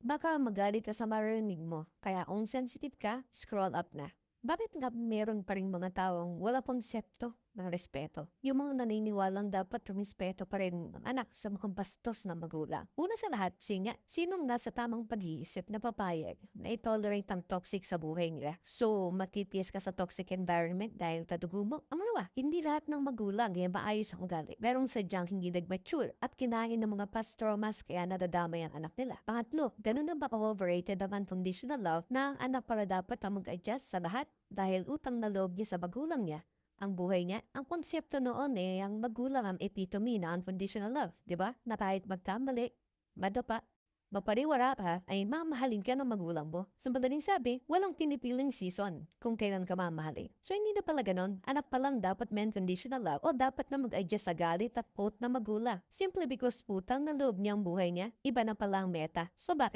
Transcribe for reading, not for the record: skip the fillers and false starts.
Baka magalit ka sa marinig mo, kaya kung sensitive ka, scroll up na. Bakit nga meron pa rin mga taong wala konsepto ng respeto? Yung mga naniniwalang dapat rumispeto pa rin ang anak sa mga bastos na magulang. Una sa lahat, sinong nasa tamang pag-iisip na papayag na i-tolerate ang toxic sa buhay nila? So, matitiis ka sa toxic environment dahil tadugo mo? Ang malawa, hindi lahat ng magulang ay maayos ang ugali. Merong sadyang hindi nag-mature at kinain ng mga past traumas kaya nadadamay ang anak nila. Pangatlo, ganun na ba overrated ang unconditional love na ang anak para dapat na mag-adjust sa lahat dahil utang na loob niya sa magulang niya, ang buhay niya, ang konsepto noon ang magulang ang epitome na unconditional love, di ba? Na kahit magkamali, madapa, mapariwara pa, ay mamahalin ka ng magulang mo. Sa madaling sabi, walang pinipiling season kung kailan ka mamahalin. So hindi na pala ganon, anak pa lang dapat may unconditional love o dapat na mag-adjust sa galit at quote na magulang. Simply because putang na loob niya ang buhay niya, iba na pala ang meta. So bakit